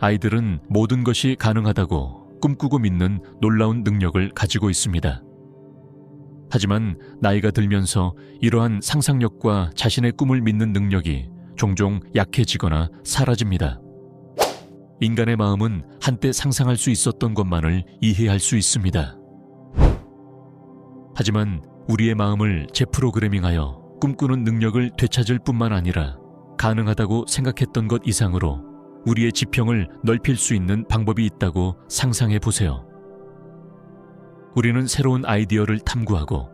아이들은 모든 것이 가능하다고 꿈꾸고 믿는 놀라운 능력을 가지고 있습니다. 하지만 나이가 들면서 이러한 상상력과 자신의 꿈을 믿는 능력이 종종 약해지거나 사라집니다. 인간의 마음은 한때 상상할 수 있었던 것만을 이해할 수 있습니다. 하지만 우리의 마음을 재프로그래밍하여 꿈꾸는 능력을 되찾을 뿐만 아니라 가능하다고 생각했던 것 이상으로 우리의 지평을 넓힐 수 있는 방법이 있다고 상상해 보세요. 우리는 새로운 아이디어를 탐구하고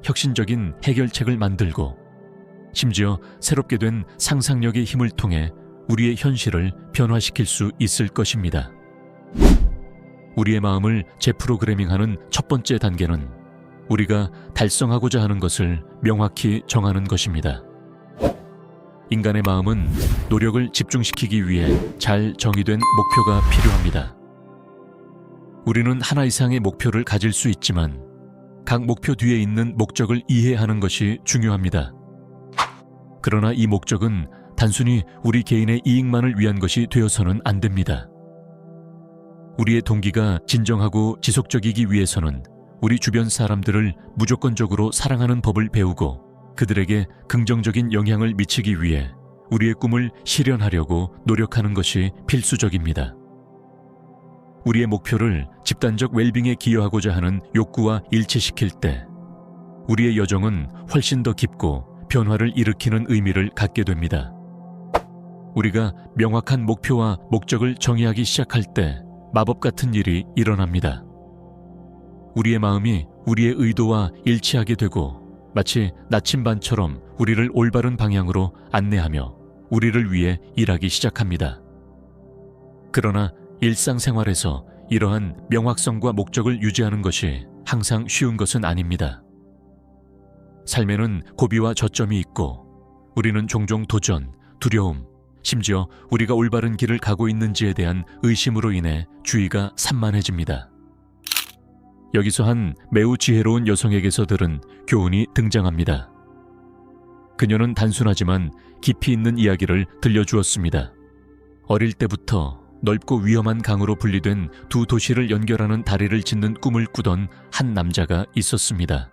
혁신적인 해결책을 만들고 심지어 새롭게 된 상상력의 힘을 통해 우리의 현실을 변화시킬 수 있을 것입니다. 우리의 마음을 재프로그래밍하는 첫 번째 단계는 우리가 달성하고자 하는 것을 명확히 정하는 것입니다. 인간의 마음은 노력을 집중시키기 위해 잘 정의된 목표가 필요합니다. 우리는 하나 이상의 목표를 가질 수 있지만 각 목표 뒤에 있는 목적을 이해하는 것이 중요합니다. 그러나 이 목적은 단순히 우리 개인의 이익만을 위한 것이 되어서는 안 됩니다. 우리의 동기가 진정하고 지속적이기 위해서는 우리 주변 사람들을 무조건적으로 사랑하는 법을 배우고 그들에게 긍정적인 영향을 미치기 위해 우리의 꿈을 실현하려고 노력하는 것이 필수적입니다. 우리의 목표를 집단적 웰빙에 기여하고자 하는 욕구와 일치시킬 때 우리의 여정은 훨씬 더 깊고 변화를 일으키는 의미를 갖게 됩니다. 우리가 명확한 목표와 목적을 정의하기 시작할 때 마법 같은 일이 일어납니다. 우리의 마음이 우리의 의도와 일치하게 되고 마치 나침반처럼 우리를 올바른 방향으로 안내하며 우리를 위해 일하기 시작합니다. 그러나 일상생활에서 이러한 명확성과 목적을 유지하는 것이 항상 쉬운 것은 아닙니다. 삶에는 고비와 저점이 있고 우리는 종종 도전, 두려움, 심지어 우리가 올바른 길을 가고 있는지에 대한 의심으로 인해 주의가 산만해집니다. 여기서 한 매우 지혜로운 여성에게서 들은 교훈이 등장합니다. 그녀는 단순하지만 깊이 있는 이야기를 들려주었습니다. 어릴 때부터 넓고 위험한 강으로 분리된 두 도시를 연결하는 다리를 짓는 꿈을 꾸던 한 남자가 있었습니다.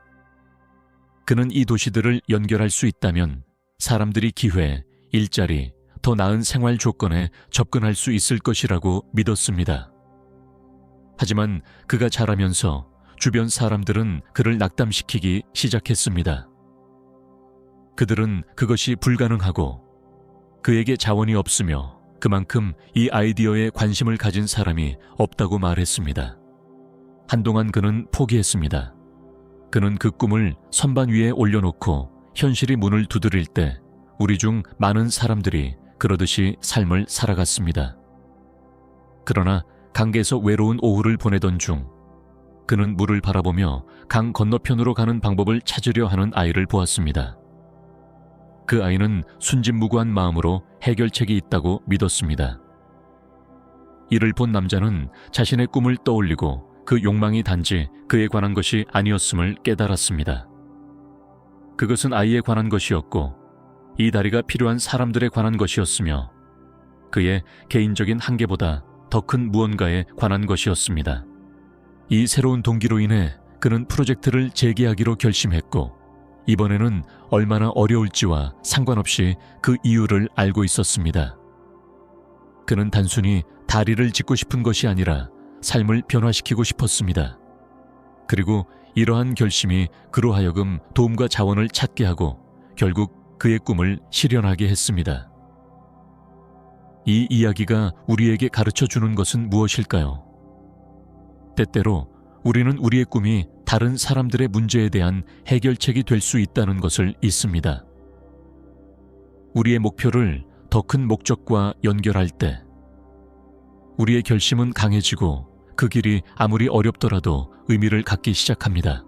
그는 이 도시들을 연결할 수 있다면 사람들이 기회, 일자리, 더 나은 생활 조건에 접근할 수 있을 것이라고 믿었습니다. 하지만 그가 자라면서 주변 사람들은 그를 낙담시키기 시작했습니다. 그들은 그것이 불가능하고 그에게 자원이 없으며 그만큼 이 아이디어에 관심을 가진 사람이 없다고 말했습니다. 한동안 그는 포기했습니다. 그는 그 꿈을 선반 위에 올려놓고 현실이 문을 두드릴 때 우리 중 많은 사람들이 그러듯이 삶을 살아갔습니다. 그러나 강가에서 외로운 오후를 보내던 중 그는 물을 바라보며 강 건너편으로 가는 방법을 찾으려 하는 아이를 보았습니다. 그 아이는 순진무구한 마음으로 해결책이 있다고 믿었습니다. 이를 본 남자는 자신의 꿈을 떠올리고 그 욕망이 단지 그에 관한 것이 아니었음을 깨달았습니다. 그것은 아이에 관한 것이었고 이 다리가 필요한 사람들에 관한 것이었으며 그의 개인적인 한계보다 더 큰 무언가에 관한 것이었습니다. 이 새로운 동기로 인해 그는 프로젝트를 재개하기로 결심했고 이번에는 얼마나 어려울지와 상관없이 그 이유를 알고 있었습니다. 그는 단순히 다리를 짓고 싶은 것이 아니라 삶을 변화시키고 싶었습니다. 그리고 이러한 결심이 그로 하여금 도움과 자원을 찾게 하고 결국 그의 꿈을 실현하게 했습니다. 이 이야기가 우리에게 가르쳐주는 것은 무엇일까요? 때때로 우리는 우리의 꿈이 다른 사람들의 문제에 대한 해결책이 될 수 있다는 것을 잊습니다. 우리의 목표를 더 큰 목적과 연결할 때 우리의 결심은 강해지고 그 길이 아무리 어렵더라도 의미를 갖기 시작합니다.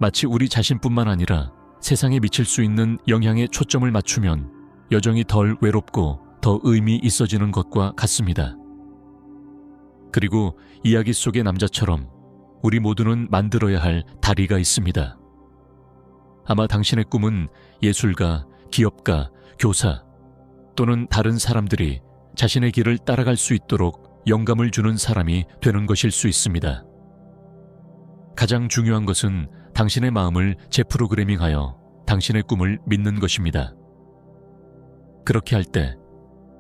마치 우리 자신뿐만 아니라 세상에 미칠 수 있는 영향에 초점을 맞추면 여정이 덜 외롭고 더 의미 있어지는 것과 같습니다. 그리고 이야기 속의 남자처럼 우리 모두는 만들어야 할 다리가 있습니다. 아마 당신의 꿈은 예술가, 기업가, 교사 또는 다른 사람들이 자신의 길을 따라갈 수 있도록 영감을 주는 사람이 되는 것일 수 있습니다. 가장 중요한 것은 당신의 마음을 재프로그래밍하여 당신의 꿈을 믿는 것입니다. 그렇게 할 때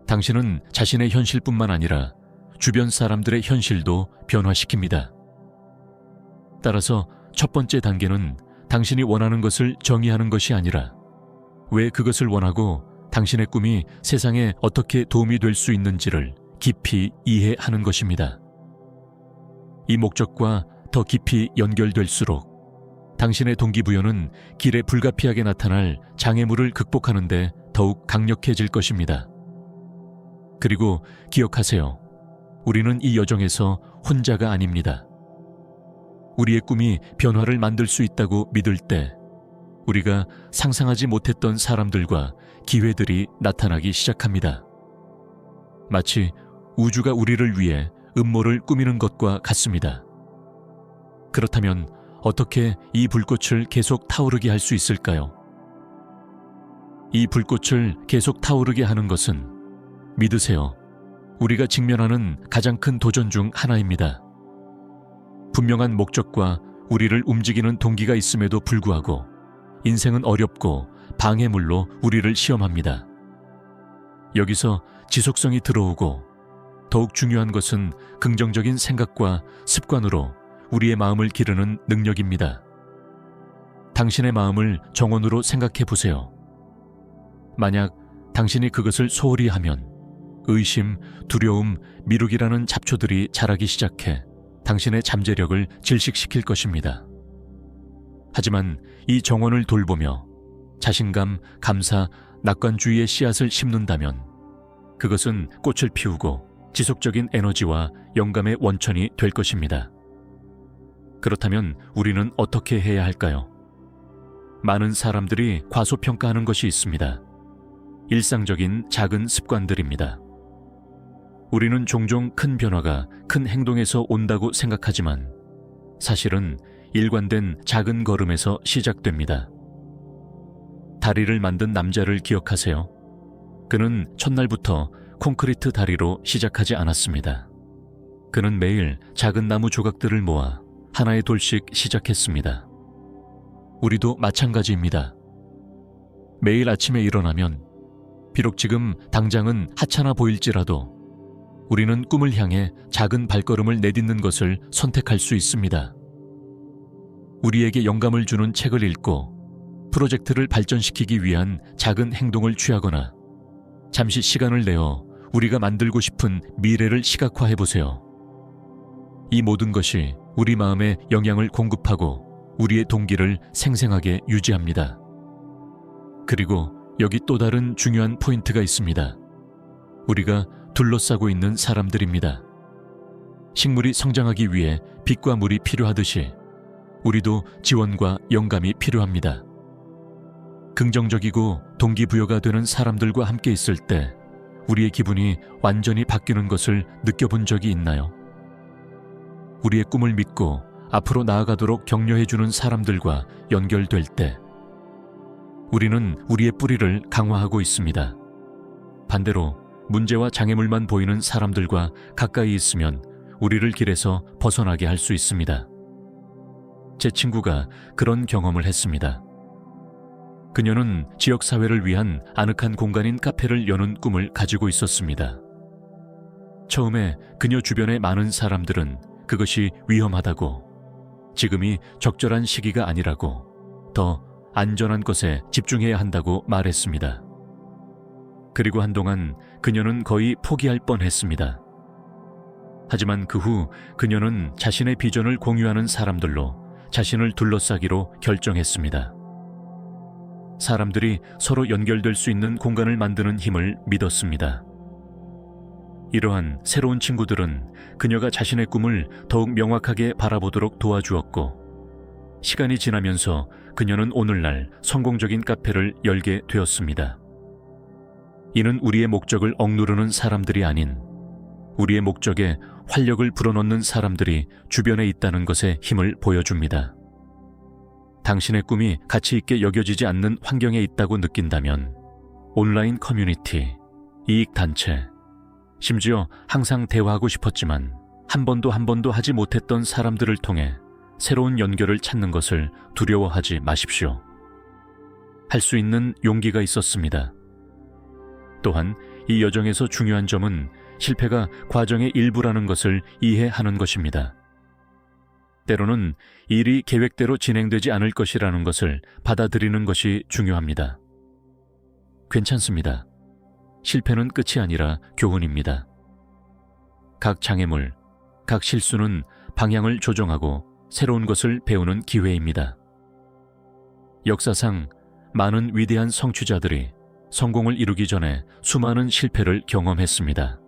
당신은 자신의 현실뿐만 아니라 주변 사람들의 현실도 변화시킵니다. 따라서 첫 번째 단계는 당신이 원하는 것을 정의하는 것이 아니라 왜 그것을 원하고 당신의 꿈이 세상에 어떻게 도움이 될 수 있는지를 깊이 이해하는 것입니다. 이 목적과 더 깊이 연결될수록 당신의 동기부여는 길에 불가피하게 나타날 장애물을 극복하는 데 더욱 강력해질 것입니다. 그리고 기억하세요. 우리는 이 여정에서 혼자가 아닙니다. 우리의 꿈이 변화를 만들 수 있다고 믿을 때 우리가 상상하지 못했던 사람들과 기회들이 나타나기 시작합니다. 마치 우주가 우리를 위해 음모를 꾸미는 것과 같습니다. 그렇다면 어떻게 이 불꽃을 계속 타오르게 할 수 있을까요? 이 불꽃을 계속 타오르게 하는 것은 믿으세요. 우리가 직면하는 가장 큰 도전 중 하나입니다. 분명한 목적과 우리를 움직이는 동기가 있음에도 불구하고 인생은 어렵고 방해물로 우리를 시험합니다. 여기서 지속성이 들어오고 더욱 중요한 것은 긍정적인 생각과 습관으로 우리의 마음을 기르는 능력입니다. 당신의 마음을 정원으로 생각해 보세요. 만약 당신이 그것을 소홀히 하면 의심, 두려움, 미루기라는 잡초들이 자라기 시작해 당신의 잠재력을 질식시킬 것입니다. 하지만 이 정원을 돌보며 자신감, 감사, 낙관주의의 씨앗을 심는다면 그것은 꽃을 피우고 지속적인 에너지와 영감의 원천이 될 것입니다. 그렇다면 우리는 어떻게 해야 할까요? 많은 사람들이 과소평가하는 것이 있습니다. 일상적인 작은 습관들입니다. 우리는 종종 큰 변화가 큰 행동에서 온다고 생각하지만 사실은 일관된 작은 걸음에서 시작됩니다. 다리를 만든 남자를 기억하세요? 그는 첫날부터 콘크리트 다리로 시작하지 않았습니다. 그는 매일 작은 나무 조각들을 모아 하나의 돌씩 시작했습니다. 우리도 마찬가지입니다. 매일 아침에 일어나면 비록 지금 당장은 하찮아 보일지라도 우리는 꿈을 향해 작은 발걸음을 내딛는 것을 선택할 수 있습니다. 우리에게 영감을 주는 책을 읽고 프로젝트를 발전시키기 위한 작은 행동을 취하거나 잠시 시간을 내어 우리가 만들고 싶은 미래를 시각화해 보세요. 이 모든 것이 우리 마음에 영향을 공급하고 우리의 동기를 생생하게 유지합니다. 그리고 여기 또 다른 중요한 포인트가 있습니다. 우리가 둘러싸고 있는 사람들입니다. 식물이 성장하기 위해 빛과 물이 필요하듯이 우리도 지원과 영감이 필요합니다. 긍정적이고 동기부여가 되는 사람들과 함께 있을 때 우리의 기분이 완전히 바뀌는 것을 느껴본 적이 있나요? 우리의 꿈을 믿고 앞으로 나아가도록 격려해주는 사람들과 연결될 때 우리는 우리의 뿌리를 강화하고 있습니다. 반대로 문제와 장애물만 보이는 사람들과 가까이 있으면 우리를 길에서 벗어나게 할 수 있습니다. 제 친구가 그런 경험을 했습니다. 그녀는 지역사회를 위한 아늑한 공간인 카페를 여는 꿈을 가지고 있었습니다. 처음에 그녀 주변의 많은 사람들은 그것이 위험하다고, 지금이 적절한 시기가 아니라고, 더 안전한 것에 집중해야 한다고 말했습니다. 그리고 한동안 그녀는 거의 포기할 뻔했습니다. 하지만 그 후 그녀는 자신의 비전을 공유하는 사람들로 자신을 둘러싸기로 결정했습니다. 사람들이 서로 연결될 수 있는 공간을 만드는 힘을 믿었습니다. 이러한 새로운 친구들은 그녀가 자신의 꿈을 더욱 명확하게 바라보도록 도와주었고, 시간이 지나면서 그녀는 오늘날 성공적인 카페를 열게 되었습니다. 이는 우리의 목적을 억누르는 사람들이 아닌 우리의 목적에 활력을 불어넣는 사람들이 주변에 있다는 것에 힘을 보여줍니다. 당신의 꿈이 가치 있게 여겨지지 않는 환경에 있다고 느낀다면 온라인 커뮤니티, 이익단체, 심지어 항상 대화하고 싶었지만 한 번도 하지 못했던 사람들을 통해 새로운 연결을 찾는 것을 두려워하지 마십시오. 할 수 있는 용기가 있었습니다. 또한 이 여정에서 중요한 점은 실패가 과정의 일부라는 것을 이해하는 것입니다. 때로는 일이 계획대로 진행되지 않을 것이라는 것을 받아들이는 것이 중요합니다. 괜찮습니다. 실패는 끝이 아니라 교훈입니다. 각 장애물, 각 실수는 방향을 조정하고 새로운 것을 배우는 기회입니다. 역사상 많은 위대한 성취자들이 성공을 이루기 전에 수많은 실패를 경험했습니다.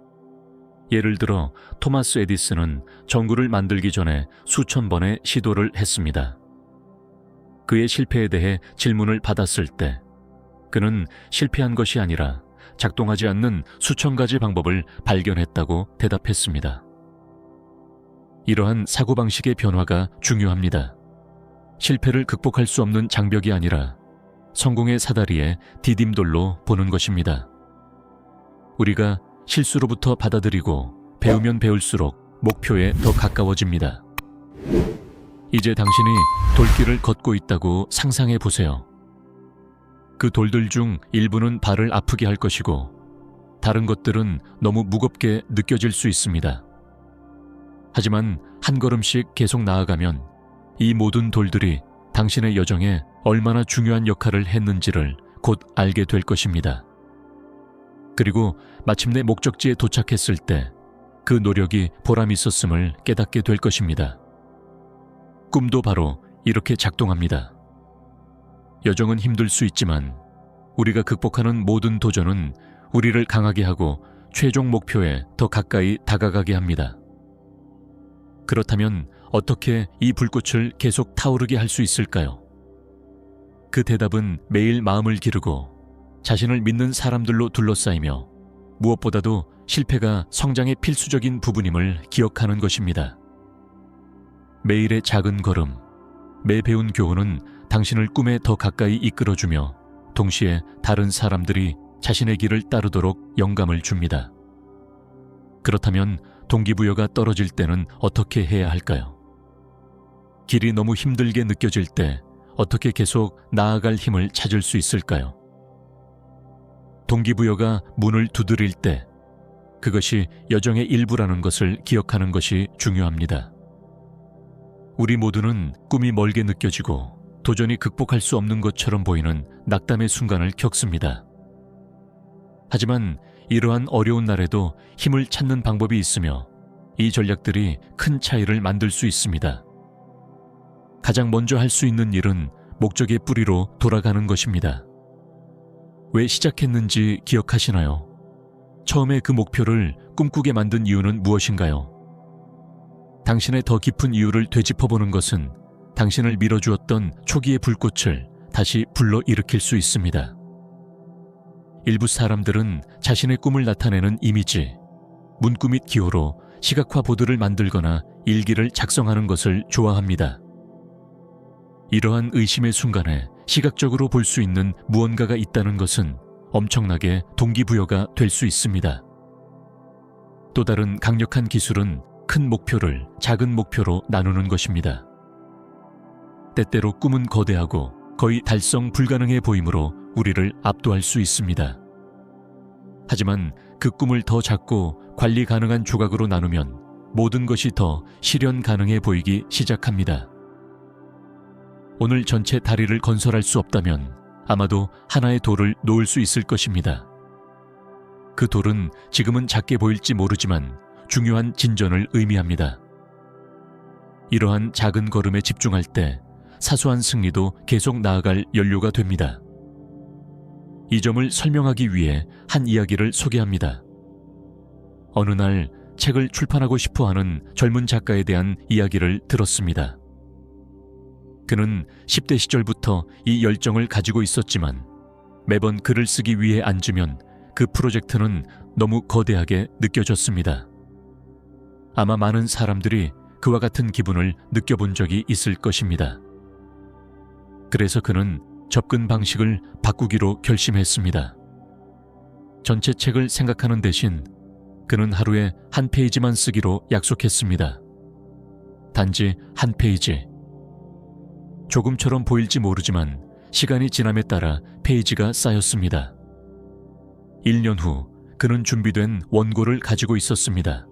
예를 들어 토마스 에디슨은 전구를 만들기 전에 수천 번의 시도를 했습니다. 그의 실패에 대해 질문을 받았을 때 그는 실패한 것이 아니라 작동하지 않는 수천 가지 방법을 발견했다고 대답했습니다. 이러한 사고방식의 변화가 중요합니다. 실패를 극복할 수 없는 장벽이 아니라 성공의 사다리에 디딤돌로 보는 것입니다. 우리가 실수로부터 받아들이고 배우면 배울수록 목표에 더 가까워집니다. 이제 당신이 돌길을 걷고 있다고 상상해 보세요. 그 돌들 중 일부는 발을 아프게 할 것이고 다른 것들은 너무 무겁게 느껴질 수 있습니다. 하지만 한 걸음씩 계속 나아가면 이 모든 돌들이 당신의 여정에 얼마나 중요한 역할을 했는지를 곧 알게 될 것입니다. 그리고 마침내 목적지에 도착했을 때 그 노력이 보람 있었음을 깨닫게 될 것입니다. 꿈도 바로 이렇게 작동합니다. 여정은 힘들 수 있지만 우리가 극복하는 모든 도전은 우리를 강하게 하고 최종 목표에 더 가까이 다가가게 합니다. 그렇다면 어떻게 이 불꽃을 계속 타오르게 할 수 있을까요? 그 대답은 매일 마음을 기르고 자신을 믿는 사람들로 둘러싸이며 무엇보다도 실패가 성장의 필수적인 부분임을 기억하는 것입니다. 매일의 작은 걸음, 매 배운 교훈은 당신을 꿈에 더 가까이 이끌어주며 동시에 다른 사람들이 자신의 길을 따르도록 영감을 줍니다. 그렇다면 동기부여가 떨어질 때는 어떻게 해야 할까요? 길이 너무 힘들게 느껴질 때 어떻게 계속 나아갈 힘을 찾을 수 있을까요? 동기부여가 문을 두드릴 때 그것이 여정의 일부라는 것을 기억하는 것이 중요합니다. 우리 모두는 꿈이 멀게 느껴지고 도전히 극복할 수 없는 것처럼 보이는 낙담의 순간을 겪습니다. 하지만 이러한 어려운 날에도 힘을 찾는 방법이 있으며 이 전략들이 큰 차이를 만들 수 있습니다. 가장 먼저 할 수 있는 일은 목적의 뿌리로 돌아가는 것입니다. 왜 시작했는지 기억하시나요? 처음에 그 목표를 꿈꾸게 만든 이유는 무엇인가요? 당신의 더 깊은 이유를 되짚어보는 것은 당신을 밀어주었던 초기의 불꽃을 다시 불러일으킬 수 있습니다. 일부 사람들은 자신의 꿈을 나타내는 이미지, 문구 및 기호로 시각화 보드를 만들거나 일기를 작성하는 것을 좋아합니다. 이러한 의심의 순간에 시각적으로 볼 수 있는 무언가가 있다는 것은 엄청나게 동기부여가 될 수 있습니다. 또 다른 강력한 기술은 큰 목표를 작은 목표로 나누는 것입니다. 때때로 꿈은 거대하고 거의 달성 불가능해 보이므로 우리를 압도할 수 있습니다. 하지만 그 꿈을 더 작고 관리 가능한 조각으로 나누면 모든 것이 더 실현 가능해 보이기 시작합니다. 오늘 전체 다리를 건설할 수 없다면 아마도 하나의 돌을 놓을 수 있을 것입니다. 그 돌은 지금은 작게 보일지 모르지만 중요한 진전을 의미합니다. 이러한 작은 걸음에 집중할 때 사소한 승리도 계속 나아갈 연료가 됩니다. 이 점을 설명하기 위해 한 이야기를 소개합니다. 어느 날 책을 출판하고 싶어하는 젊은 작가에 대한 이야기를 들었습니다. 그는 10대 시절부터 이 열정을 가지고 있었지만 매번 글을 쓰기 위해 앉으면 그 프로젝트는 너무 거대하게 느껴졌습니다. 아마 많은 사람들이 그와 같은 기분을 느껴본 적이 있을 것입니다. 그래서 그는 접근 방식을 바꾸기로 결심했습니다. 전체 책을 생각하는 대신 그는 하루에 한 페이지만 쓰기로 약속했습니다. 단지 한 페이지. 조금처럼 보일지 모르지만 시간이 지남에 따라 페이지가 쌓였습니다. 1년 후 그는 준비된 원고를 가지고 있었습니다.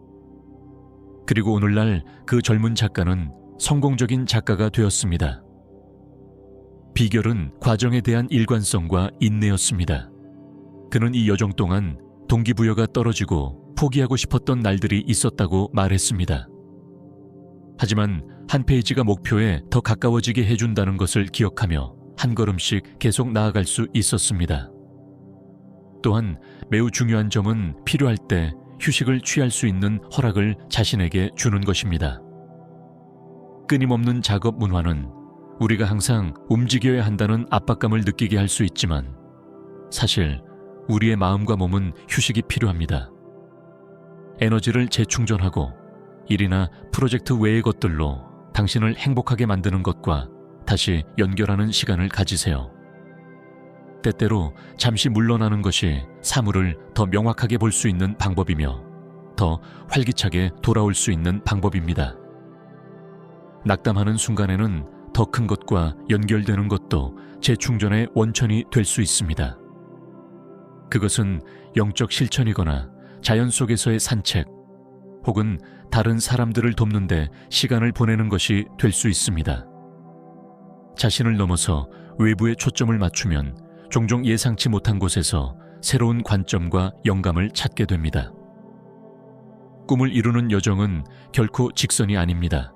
그리고 오늘날 그 젊은 작가는 성공적인 작가가 되었습니다. 비결은 과정에 대한 일관성과 인내였습니다. 그는 이 여정 동안 동기부여가 떨어지고 포기하고 싶었던 날들이 있었다고 말했습니다. 하지만 한 페이지가 목표에 더 가까워지게 해준다는 것을 기억하며 한 걸음씩 계속 나아갈 수 있었습니다. 또한 매우 중요한 점은 필요할 때 휴식을 취할 수 있는 허락을 자신에게 주는 것입니다. 끊임없는 작업 문화는 우리가 항상 움직여야 한다는 압박감을 느끼게 할 수 있지만 사실 우리의 마음과 몸은 휴식이 필요합니다. 에너지를 재충전하고 일이나 프로젝트 외의 것들로 당신을 행복하게 만드는 것과 다시 연결하는 시간을 가지세요. 때때로 잠시 물러나는 것이 사물을 더 명확하게 볼 수 있는 방법이며 더 활기차게 돌아올 수 있는 방법입니다. 낙담하는 순간에는 더 큰 것과 연결되는 것도 재충전의 원천이 될 수 있습니다. 그것은 영적 실천이거나 자연 속에서의 산책 혹은 다른 사람들을 돕는데 시간을 보내는 것이 될 수 있습니다. 자신을 넘어서 외부에 초점을 맞추면 종종 예상치 못한 곳에서 새로운 관점과 영감을 찾게 됩니다. 꿈을 이루는 여정은 결코 직선이 아닙니다.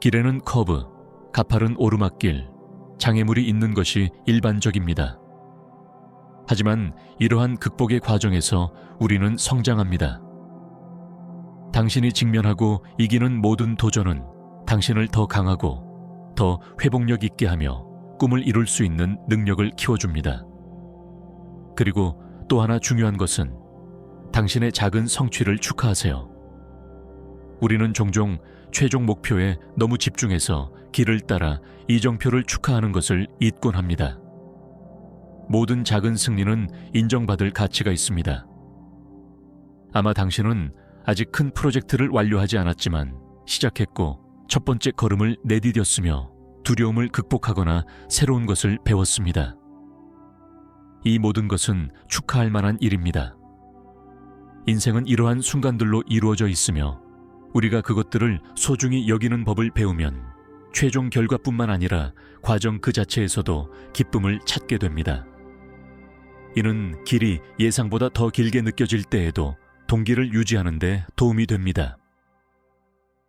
길에는 커브, 가파른 오르막길, 장애물이 있는 것이 일반적입니다. 하지만 이러한 극복의 과정에서 우리는 성장합니다. 당신이 직면하고 이기는 모든 도전은 당신을 더 강하고 더 회복력 있게 하며 꿈을 이룰 수 있는 능력을 키워줍니다. 그리고 또 하나 중요한 것은 당신의 작은 성취를 축하하세요. 우리는 종종 최종 목표에 너무 집중해서 길을 따라 이정표를 축하하는 것을 잊곤 합니다. 모든 작은 승리는 인정받을 가치가 있습니다. 아마 당신은 아직 큰 프로젝트를 완료하지 않았지만 시작했고 첫 번째 걸음을 내디뎠으며 두려움을 극복하거나 새로운 것을 배웠습니다. 이 모든 것은 축하할 만한 일입니다. 인생은 이러한 순간들로 이루어져 있으며 우리가 그것들을 소중히 여기는 법을 배우면 최종 결과뿐만 아니라 과정 그 자체에서도 기쁨을 찾게 됩니다. 이는 길이 예상보다 더 길게 느껴질 때에도 동기를 유지하는 데 도움이 됩니다.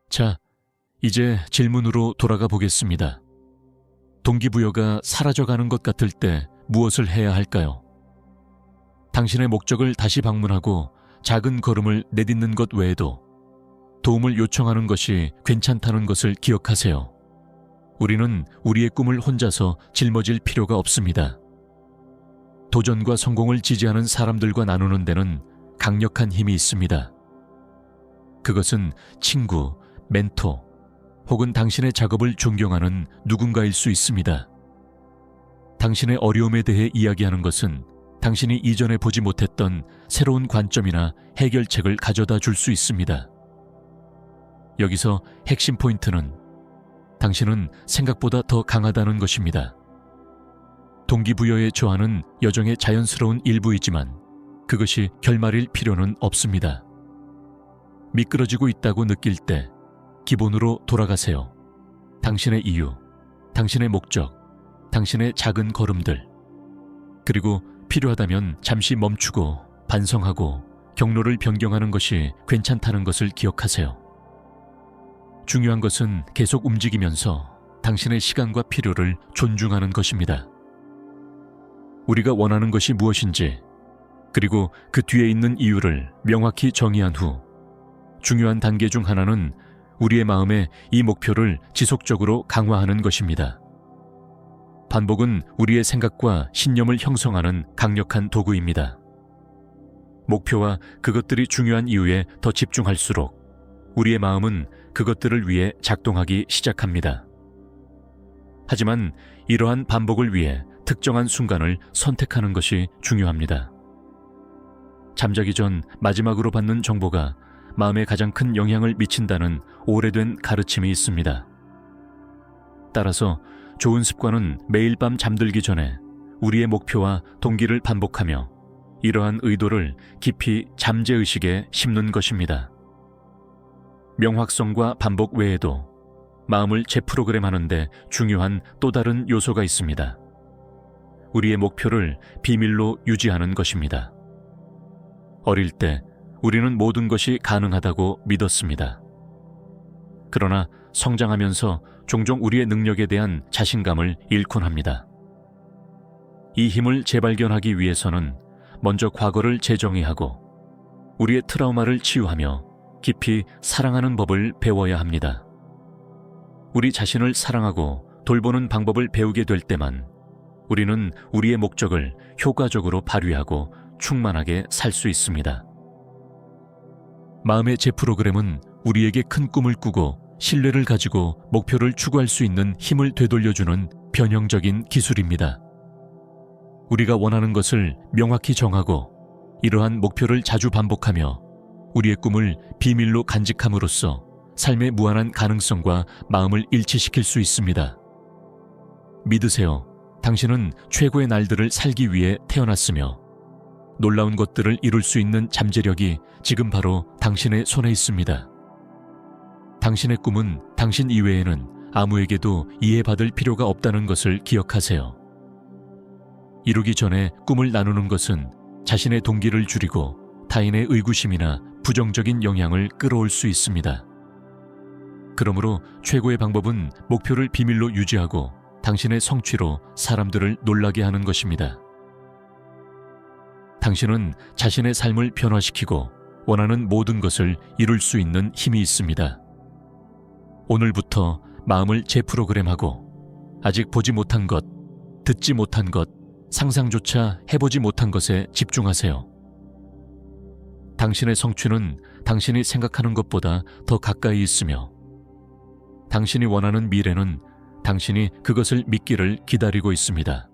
자, 이제 질문으로 돌아가 보겠습니다. 동기부여가 사라져가는 것 같을 때 무엇을 해야 할까요? 당신의 목적을 다시 방문하고 작은 걸음을 내딛는 것 외에도 도움을 요청하는 것이 괜찮다는 것을 기억하세요. 우리는 우리의 꿈을 혼자서 짊어질 필요가 없습니다. 도전과 성공을 지지하는 사람들과 나누는 데는 강력한 힘이 있습니다. 그것은 친구, 멘토, 혹은 당신의 작업을 존경하는 누군가일 수 있습니다. 당신의 어려움에 대해 이야기하는 것은 당신이 이전에 보지 못했던 새로운 관점이나 해결책을 가져다 줄 수 있습니다. 여기서 핵심 포인트는 당신은 생각보다 더 강하다는 것입니다. 동기부여에 저하는 여정의 자연스러운 일부이지만 그것이 결말일 필요는 없습니다. 미끄러지고 있다고 느낄 때 기본으로 돌아가세요. 당신의 이유, 당신의 목적, 당신의 작은 걸음들. 그리고 필요하다면 잠시 멈추고 반성하고 경로를 변경하는 것이 괜찮다는 것을 기억하세요. 중요한 것은 계속 움직이면서 당신의 시간과 필요를 존중하는 것입니다. 우리가 원하는 것이 무엇인지, 그리고 그 뒤에 있는 이유를 명확히 정의한 후 중요한 단계 중 하나는 우리의 마음에 이 목표를 지속적으로 강화하는 것입니다. 반복은 우리의 생각과 신념을 형성하는 강력한 도구입니다. 목표와 그것들이 중요한 이유에 더 집중할수록 우리의 마음은 그것들을 위해 작동하기 시작합니다. 하지만 이러한 반복을 위해 특정한 순간을 선택하는 것이 중요합니다. 잠자기 전 마지막으로 받는 정보가 마음에 가장 큰 영향을 미친다는 오래된 가르침이 있습니다. 따라서 좋은 습관은 매일 밤 잠들기 전에 우리의 목표와 동기를 반복하며 이러한 의도를 깊이 잠재의식에 심는 것입니다. 명확성과 반복 외에도 마음을 재프로그램하는데 중요한 또 다른 요소가 있습니다. 우리의 목표를 비밀로 유지하는 것입니다. 어릴 때 우리는 모든 것이 가능하다고 믿었습니다. 그러나 성장하면서 종종 우리의 능력에 대한 자신감을 잃곤 합니다. 이 힘을 재발견하기 위해서는 먼저 과거를 재정의하고 우리의 트라우마를 치유하며 깊이 사랑하는 법을 배워야 합니다. 우리 자신을 사랑하고 돌보는 방법을 배우게 될 때만 우리는 우리의 목적을 효과적으로 발휘하고 충만하게 살 수 있습니다. 마음의 재프로그램은 우리에게 큰 꿈을 꾸고 신뢰를 가지고 목표를 추구할 수 있는 힘을 되돌려주는 변형적인 기술입니다. 우리가 원하는 것을 명확히 정하고 이러한 목표를 자주 반복하며 우리의 꿈을 비밀로 간직함으로써 삶의 무한한 가능성과 마음을 일치시킬 수 있습니다. 믿으세요. 당신은 최고의 날들을 살기 위해 태어났으며 놀라운 것들을 이룰 수 있는 잠재력이 지금 바로 당신의 손에 있습니다. 당신의 꿈은 당신 이외에는 아무에게도 이해받을 필요가 없다는 것을 기억하세요. 이루기 전에 꿈을 나누는 것은 자신의 동기를 줄이고 타인의 의구심이나 부정적인 영향을 끌어올 수 있습니다. 그러므로 최고의 방법은 목표를 비밀로 유지하고 당신의 성취로 사람들을 놀라게 하는 것입니다. 당신은 자신의 삶을 변화시키고 원하는 모든 것을 이룰 수 있는 힘이 있습니다. 오늘부터 마음을 재프로그램하고 아직 보지 못한 것, 듣지 못한 것, 상상조차 해보지 못한 것에 집중하세요. 당신의 성취는 당신이 생각하는 것보다 더 가까이 있으며 당신이 원하는 미래는 당신이 그것을 믿기를 기다리고 있습니다.